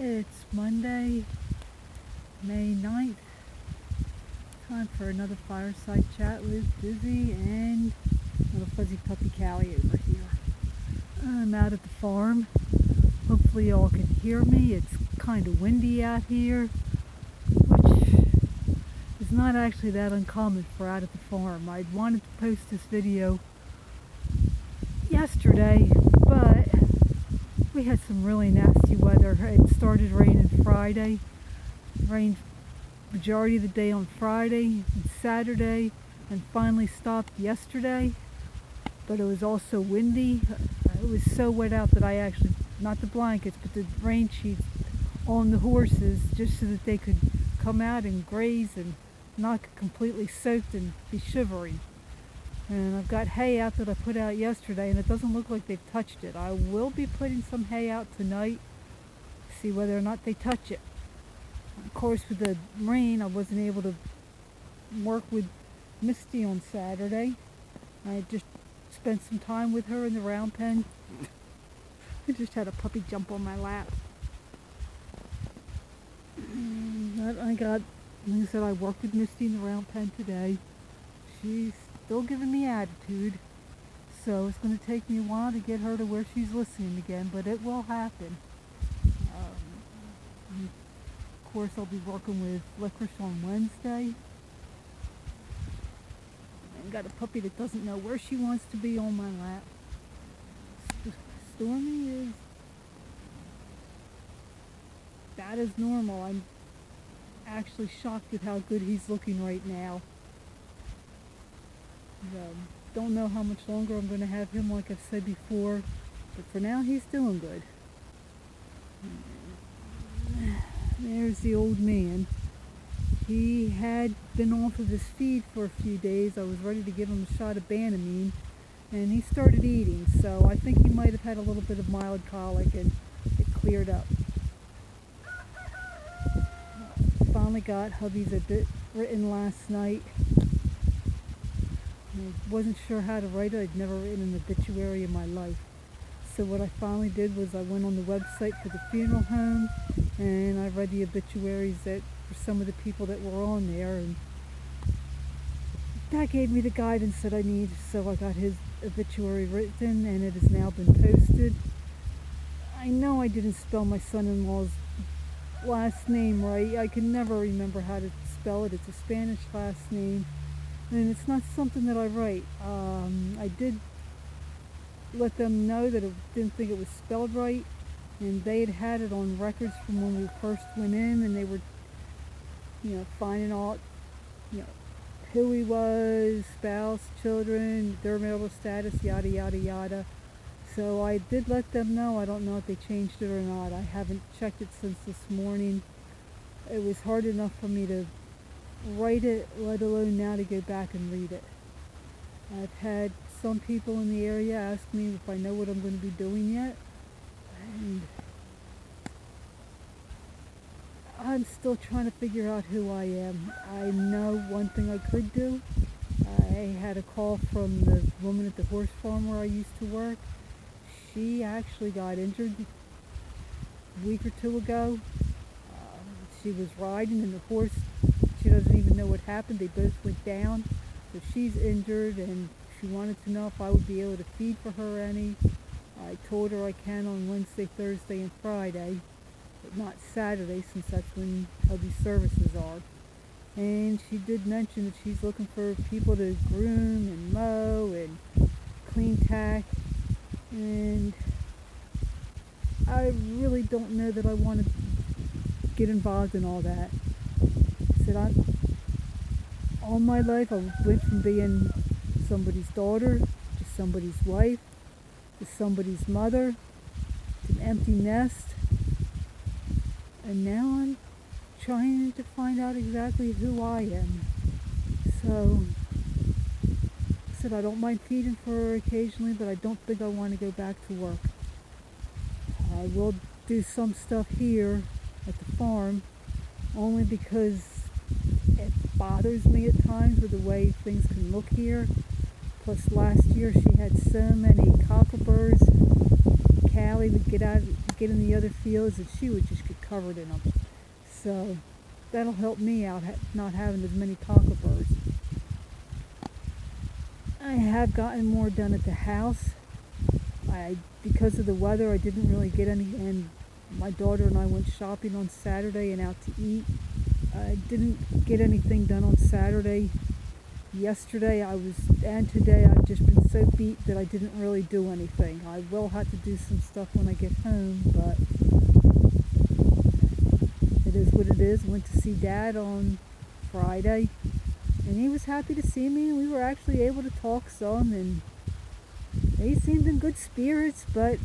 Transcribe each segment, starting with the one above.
It's Monday, May 9th. Time for another Fireside chat with Dizzy and little fuzzy puppy Callie over here. I'm out at the farm. Hopefully y'all can hear me. It's kind of windy out here, which is not actually that uncommon for out at the farm. I wanted to post this video yesterday, but we had some really nasty weather. It started raining Friday. Rained majority of the day on Friday and Saturday, and finally stopped yesterday. But it was also windy. It was so wet out that I actually, not the blankets, but the rain sheets on the horses, just so that they could come out and graze and not get completely soaked and be shivering. And I've got hay out that I put out yesterday, and it doesn't look like they've touched it. I will be putting some hay out tonight, see whether or not they touch it. Of course, with the rain, I wasn't able to work with Misty on Saturday. I just spent some time with her in the round pen. I just had a puppy jump on my lap. Like I said, I worked with Misty in the round pen today. She's still giving me attitude, so it's going to take me a while to get her to where she's listening again, but it will happen. Of course, I'll be working with Licorice on Wednesday. I got a puppy that doesn't know where she wants to be on my lap. Stormy is bad as normal. I'm actually shocked at how good he's looking right now. Don't know how much longer I'm going to have him, like I've said before, but for now he's doing good. There's the old man. He had been off of his feed for a few days. I was ready to give him a shot of Banamine, and he started eating, so I think he might have had a little bit of mild colic, and it cleared up. Finally got hubby's a bit written last night. I wasn't sure how to write it. I'd never written an obituary in my life. So what I finally did was I went on the website for the funeral home, and I read the obituaries that for some of the people that were on there, and that gave me the guidance that I need. So I got his obituary written, and it has now been posted. I know I didn't spell my son-in-law's last name right. I can never remember how to spell it. It's a Spanish last name, and it's not something that I write. I did let them know that I didn't think it was spelled right, and they had it on records from when we first went in, and they were, finding out, who he was, spouse, children, their marital status, yada yada yada. So I did let them know. I don't know if they changed it or not. I haven't checked it since this morning. It was hard enough for me to write it, let alone now to go back and read it. I've had some people in the area ask me if I know what I'm going to be doing yet, and I'm still trying to figure out who I am. I know one thing I could do. I had a call from the woman at the horse farm where I used to work. She actually got injured a week or two ago. She was riding, and the horse, she doesn't even know what happened. They both went down. So she's injured, and she wanted to know if I would be able to feed for her any. I told her I can on Wednesday, Thursday, and Friday, but not Saturday, since that's when hubby's services are. And she did mention that she's looking for people to groom and mow and clean tack, and I really don't know that I want to get involved in all that. I said, all my life I went from being somebody's daughter to somebody's wife to somebody's mother to an empty nest, and now I'm trying to find out exactly who I am. So I said I don't mind feeding for her occasionally, but I don't think I want to go back to work. I will do some stuff here at the farm, only because it bothers me at times with the way things can look here. Plus last year she had so many cockleburs. Callie would get get in the other fields, and she would just get covered in them. So that'll help me out, not having as many cockleburs. I have gotten more done at the house. Because of the weather, I didn't really get any, and my daughter and I went shopping on Saturday and out to eat. I didn't get anything done on Saturday. Yesterday and today I've just been so beat that I didn't really do anything. I will have to do some stuff when I get home, but it is what it is. Went to see Dad on Friday, and he was happy to see me. We were actually able to talk some, and he seemed in good spirits, but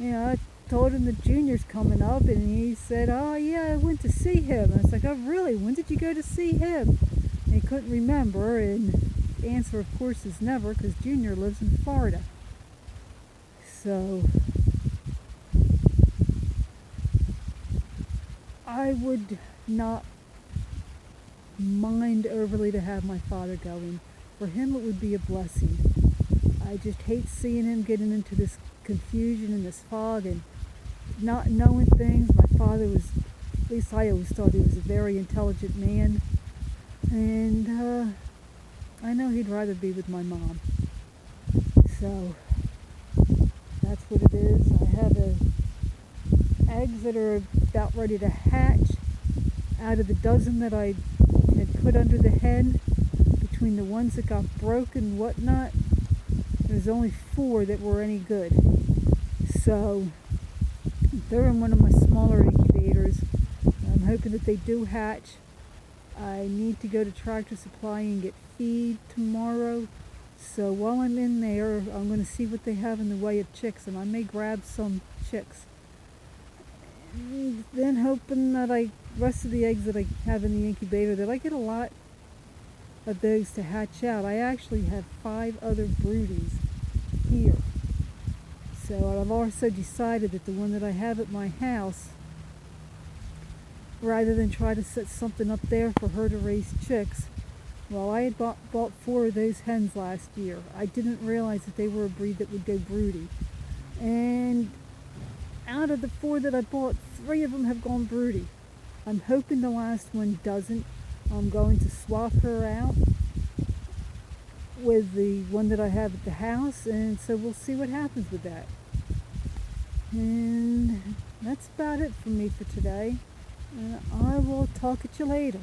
I told him the Junior's coming up, and he said, "Oh yeah, I went to see him." I was like, "Oh really? When did you go to see him?" And he couldn't remember, and the answer of course is never, because Junior lives in Florida. So I would not mind overly to have my father going. For him it would be a blessing. I just hate seeing him getting into this confusion and this fog and not knowing things. My father was, at least I always thought he was a very intelligent man, and I know he'd rather be with my mom. So that's what it is. I have eggs that are about ready to hatch. Out of the dozen that I had put under the hen, between the ones that got broken and whatnot, there's only 4 that were any good. So they're in one of my smaller incubators. I'm hoping that they do hatch. I need to go to Tractor Supply and get feed tomorrow. So while I'm in there, I'm going to see what they have in the way of chicks, and I may grab some chicks. And then hoping that rest of the eggs that I have in the incubator, that I get a lot of those to hatch out. I actually have 5 other broodies here. So I've also decided that the one that I have at my house, rather than try to set something up there for her to raise chicks, well, I had bought 4 of those hens last year. I didn't realize that they were a breed that would go broody. And out of the 4 that I bought, 3 of them have gone broody. I'm hoping the last one doesn't. I'm going to swap her out with the one that I have at the house, and so we'll see what happens with that. And that's about it for me for today. I will talk at you later.